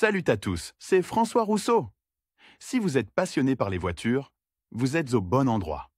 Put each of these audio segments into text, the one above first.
Salut à tous, c'est François Rousseau. Si vous êtes passionné par les voitures, vous êtes au bon endroit.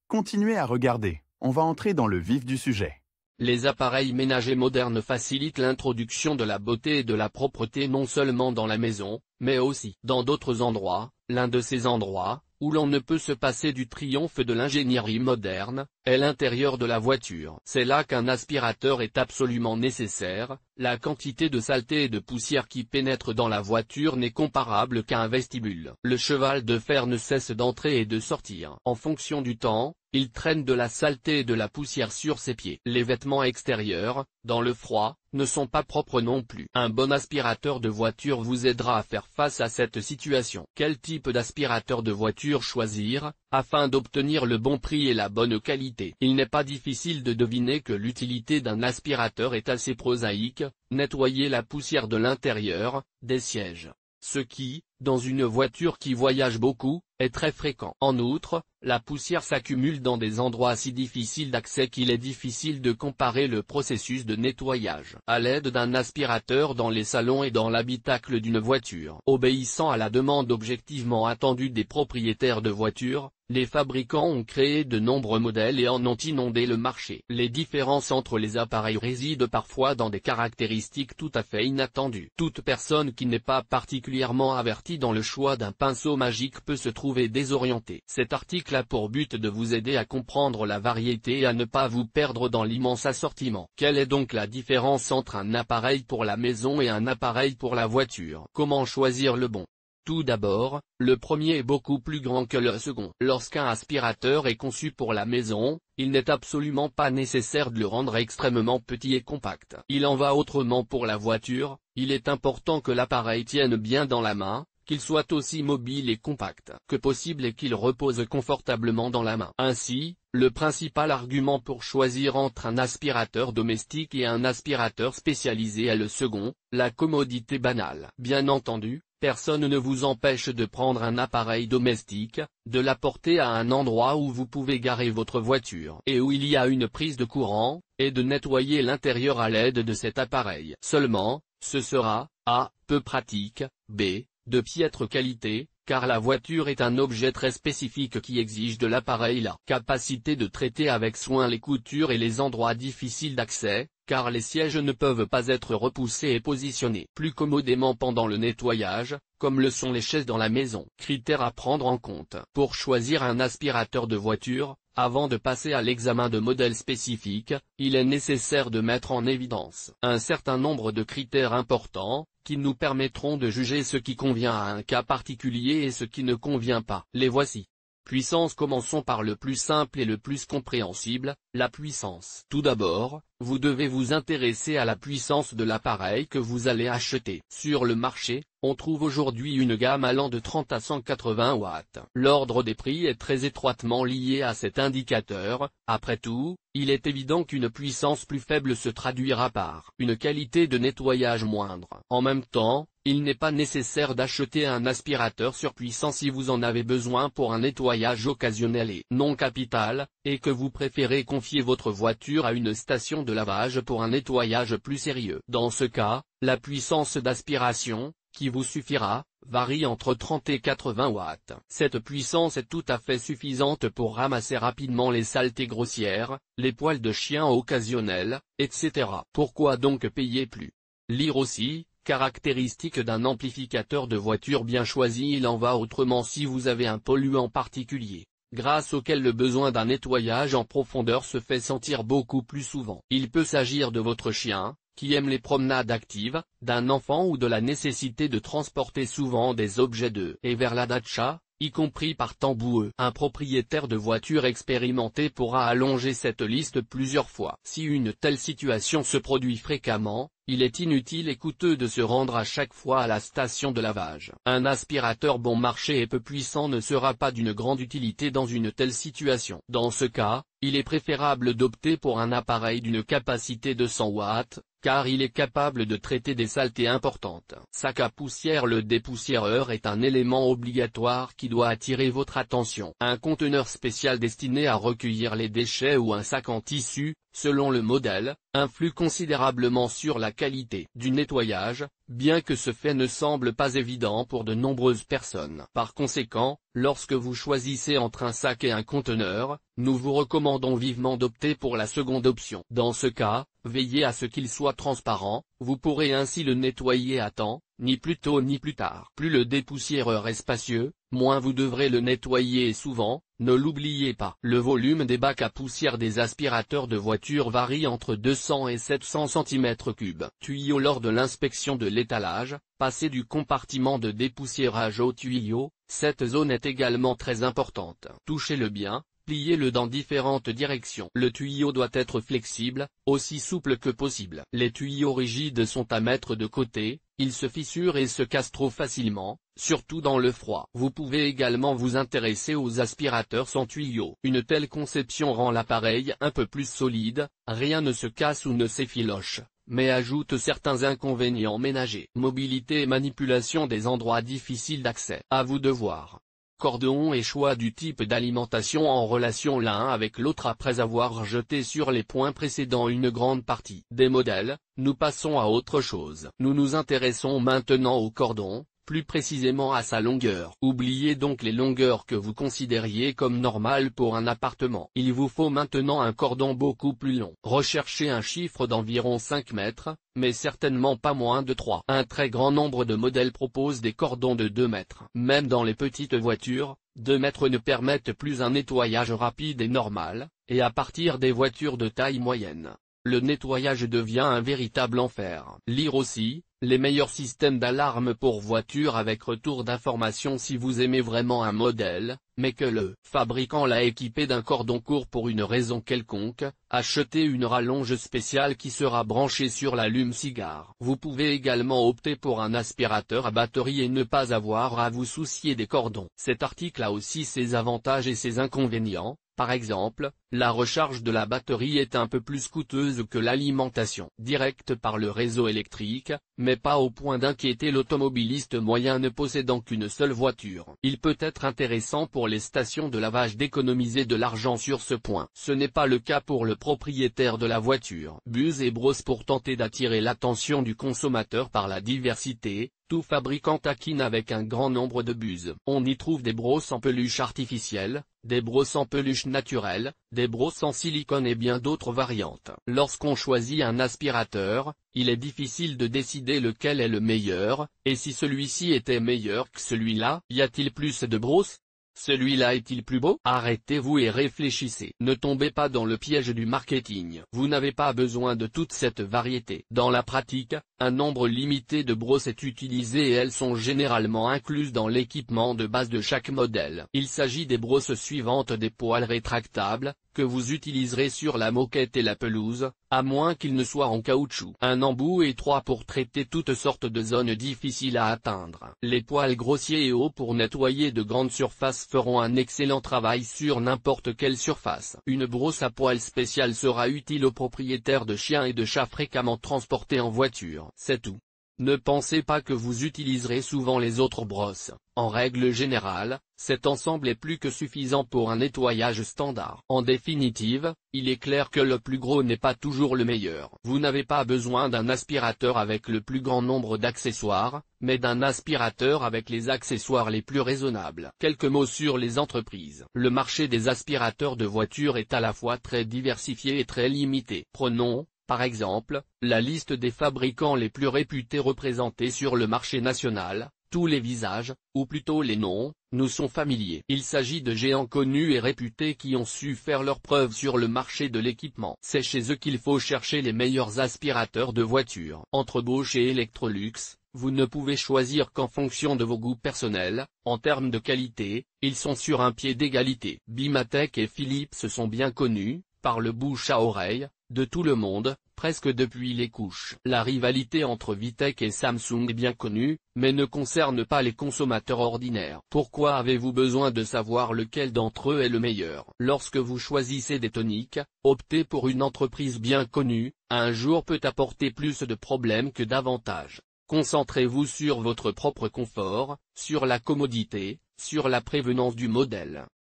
Continuez à regarder, on va entrer dans le vif du sujet. Les appareils ménagers modernes facilitent l'introduction de la beauté et de la propreté non seulement dans la maison, mais aussi dans d'autres endroits. L'un de ces endroits, où l'on ne peut se passer du triomphe de l'ingénierie moderne, est l'intérieur de la voiture. C'est là qu'un aspirateur est absolument nécessaire. La quantité de saleté et de poussière qui pénètre dans la voiture n'est comparable qu'à un vestibule. Le cheval de fer ne cesse d'entrer et de sortir. En fonction du temps, il traîne de la saleté et de la poussière sur ses pieds. Les vêtements extérieurs, dans le froid, ne sont pas propres non plus. Un bon aspirateur de voiture vous aidera à faire face à cette situation. Quel type d'aspirateur de voiture choisir, afin d'obtenir le bon prix et la bonne qualité? Il n'est pas difficile de deviner que l'utilité d'un aspirateur est assez prosaïque: nettoyer la poussière de l'intérieur, des sièges. Ce qui, dans une voiture qui voyage beaucoup, est très fréquent. En outre, la poussière s'accumule dans des endroits si difficiles d'accès qu'il est difficile de comparer le processus de nettoyage. À l'aide d'un aspirateur dans les salons et dans l'habitacle d'une voiture. Obéissant à la demande objectivement attendue des propriétaires de voitures, les fabricants ont créé de nombreux modèles et en ont inondé le marché. Les différences entre les appareils résident parfois dans des caractéristiques tout à fait inattendues. Toute personne qui n'est pas particulièrement avertie dans le choix d'un pinceau magique peut se trouver désorientée. Cet article a pour but de vous aider à comprendre la variété et à ne pas vous perdre dans l'immense assortiment. Quelle est donc la différence entre un appareil pour la maison et un appareil pour la voiture? Comment choisir le bon? Tout d'abord, le premier est beaucoup plus grand que le second. Lorsqu'un aspirateur est conçu pour la maison, il n'est absolument pas nécessaire de le rendre extrêmement petit et compact. Il en va autrement pour la voiture. Il est important que l'appareil tienne bien dans la main, qu'il soit aussi mobile et compact que possible et qu'il repose confortablement dans la main. Ainsi, le principal argument pour choisir entre un aspirateur domestique et un aspirateur spécialisé est le second, la commodité banale. Bien entendu, personne ne vous empêche de prendre un appareil domestique, de l'apporter à un endroit où vous pouvez garer votre voiture et où il y a une prise de courant, et de nettoyer l'intérieur à l'aide de cet appareil. Seulement, ce sera, A, peu pratique, B, de piètre qualité, car la voiture est un objet très spécifique qui exige de l'appareil la capacité de traiter avec soin les coutures et les endroits difficiles d'accès, car les sièges ne peuvent pas être repoussés et positionnés plus commodément pendant le nettoyage, comme le sont les chaises dans la maison. Critères à prendre en compte. Pour choisir un aspirateur de voiture, avant de passer à l'examen de modèles spécifiques, il est nécessaire de mettre en évidence un certain nombre de critères importants, qui nous permettront de juger ce qui convient à un cas particulier et ce qui ne convient pas. Les voici. Puissance. Commençons par le plus simple et le plus compréhensible, la puissance. Tout d'abord, vous devez vous intéresser à la puissance de l'appareil que vous allez acheter. Sur le marché, on trouve aujourd'hui une gamme allant de 30 à 180 watts. L'ordre des prix est très étroitement lié à cet indicateur. Après tout, il est évident qu'une puissance plus faible se traduira par une qualité de nettoyage moindre. En même temps, il n'est pas nécessaire d'acheter un aspirateur surpuissant si vous en avez besoin pour un nettoyage occasionnel et non capital, et que vous préférez confier votre voiture à une station de lavage pour un nettoyage plus sérieux. Dans ce cas, la puissance d'aspiration, qui vous suffira, varie entre 30 et 80 watts. Cette puissance est tout à fait suffisante pour ramasser rapidement les saletés grossières, les poils de chien occasionnels, etc. Pourquoi donc payer plus? Lire aussi. Caractéristiques d'un amplificateur de voiture bien choisi. Il en va autrement si vous avez un polluant particulier, grâce auquel le besoin d'un nettoyage en profondeur se fait sentir beaucoup plus souvent. Il peut s'agir de votre chien, qui aime les promenades actives, d'un enfant ou de la nécessité de transporter souvent des objets de et vers la dacha, y compris par temps boueux. Un propriétaire de voiture expérimenté pourra allonger cette liste plusieurs fois. Si une telle situation se produit fréquemment, il est inutile et coûteux de se rendre à chaque fois à la station de lavage. Un aspirateur bon marché et peu puissant ne sera pas d'une grande utilité dans une telle situation. Dans ce cas, il est préférable d'opter pour un appareil d'une capacité de 100 watts, car il est capable de traiter des saletés importantes. Sac à poussière. Le dépoussiéreur est un élément obligatoire qui doit attirer votre attention. Un conteneur spécial destiné à recueillir les déchets ou un sac en tissu, selon le modèle, influe considérablement sur la qualité du nettoyage, bien que ce fait ne semble pas évident pour de nombreuses personnes. Par conséquent, lorsque vous choisissez entre un sac et un conteneur, nous vous recommandons vivement d'opter pour la seconde option. Dans ce cas, veillez à ce qu'il soit transparent, vous pourrez ainsi le nettoyer à temps, ni plus tôt ni plus tard. Plus le dépoussiéreur est spacieux, moins vous devrez le nettoyer souvent, ne l'oubliez pas. Le volume des bacs à poussière des aspirateurs de voiture varie entre 200 et 700 cm3. Tuyau. Lors de l'inspection de l'étalage, passez du compartiment de dépoussiérage au tuyau, cette zone est également très importante. Touchez-le bien. Pliez-le dans différentes directions. Le tuyau doit être flexible, aussi souple que possible. Les tuyaux rigides sont à mettre de côté, ils se fissurent et se cassent trop facilement, surtout dans le froid. Vous pouvez également vous intéresser aux aspirateurs sans tuyau. Une telle conception rend l'appareil un peu plus solide, rien ne se casse ou ne s'effiloche, mais ajoute certains inconvénients ménagers. Mobilité et manipulation des endroits difficiles d'accès. À vous de voir. Cordon et choix du type d'alimentation en relation l'un avec l'autre. Après avoir jeté sur les points précédents une grande partie des modèles, nous passons à autre chose. Nous nous intéressons maintenant au cordon, plus précisément à sa longueur. Oubliez donc les longueurs que vous considériez comme normales pour un appartement. Il vous faut maintenant un cordon beaucoup plus long. Recherchez un chiffre d'environ 5 mètres, mais certainement pas moins de 3. Un très grand nombre de modèles proposent des cordons de 2 mètres. Même dans les petites voitures, 2 mètres ne permettent plus un nettoyage rapide et normal, et à partir des voitures de taille moyenne, le nettoyage devient un véritable enfer. Lire aussi, les meilleurs systèmes d'alarme pour voitures avec retour d'information. Si vous aimez vraiment un modèle, mais que le fabricant l'a équipé d'un cordon court pour une raison quelconque, achetez une rallonge spéciale qui sera branchée sur l'allume-cigare. Vous pouvez également opter pour un aspirateur à batterie et ne pas avoir à vous soucier des cordons. Cet article a aussi ses avantages et ses inconvénients. Par exemple, la recharge de la batterie est un peu plus coûteuse que l'alimentation directe par le réseau électrique, mais pas au point d'inquiéter l'automobiliste moyen ne possédant qu'une seule voiture. Il peut être intéressant pour les stations de lavage d'économiser de l'argent sur ce point. Ce n'est pas le cas pour le propriétaire de la voiture. Buse et brosse. Pour tenter d'attirer l'attention du consommateur par la diversité, tout fabricant taquine avec un grand nombre de buses. On y trouve des brosses en peluche artificielle, des brosses en peluche naturelle, des brosses en silicone et bien d'autres variantes. Lorsqu'on choisit un aspirateur, il est difficile de décider lequel est le meilleur, et si celui-ci était meilleur que celui-là, y a-t-il plus de brosses ? Celui-là est-il plus beau? Arrêtez-vous et réfléchissez. Ne tombez pas dans le piège du marketing. Vous n'avez pas besoin de toute cette variété. Dans la pratique, un nombre limité de brosses est utilisé et elles sont généralement incluses dans l'équipement de base de chaque modèle. Il s'agit des brosses suivantes: des poils rétractables, que vous utiliserez sur la moquette et la pelouse, à moins qu'ils ne soient en caoutchouc. Un embout étroit pour traiter toutes sortes de zones difficiles à atteindre. Les poils grossiers et hauts pour nettoyer de grandes surfaces feront un excellent travail sur n'importe quelle surface. Une brosse à poils spéciale sera utile aux propriétaires de chiens et de chats fréquemment transportés en voiture. C'est tout. Ne pensez pas que vous utiliserez souvent les autres brosses. En règle générale, cet ensemble est plus que suffisant pour un nettoyage standard. En définitive, il est clair que le plus gros n'est pas toujours le meilleur. Vous n'avez pas besoin d'un aspirateur avec le plus grand nombre d'accessoires, mais d'un aspirateur avec les accessoires les plus raisonnables. Quelques mots sur les entreprises. Le marché des aspirateurs de voitures est à la fois très diversifié et très limité. Prenons, par exemple, la liste des fabricants les plus réputés représentés sur le marché national. Tous les visages, ou plutôt les noms, nous sont familiers. Il s'agit de géants connus et réputés qui ont su faire leurs preuves sur le marché de l'équipement. C'est chez eux qu'il faut chercher les meilleurs aspirateurs de voitures. Entre Bosch et Electrolux, vous ne pouvez choisir qu'en fonction de vos goûts personnels. En termes de qualité, ils sont sur un pied d'égalité. Bimatech et Philips sont bien connus, par le bouche à oreille, de tout le monde, presque depuis les couches. La rivalité entre Vitech et Samsung est bien connue, mais ne concerne pas les consommateurs ordinaires. Pourquoi avez-vous besoin de savoir lequel d'entre eux est le meilleur? Lorsque vous choisissez des toniques, optez pour une entreprise bien connue, un jour peut apporter plus de problèmes que d'avantages. Concentrez-vous sur votre propre confort, sur la commodité, sur la prévenance du modèle.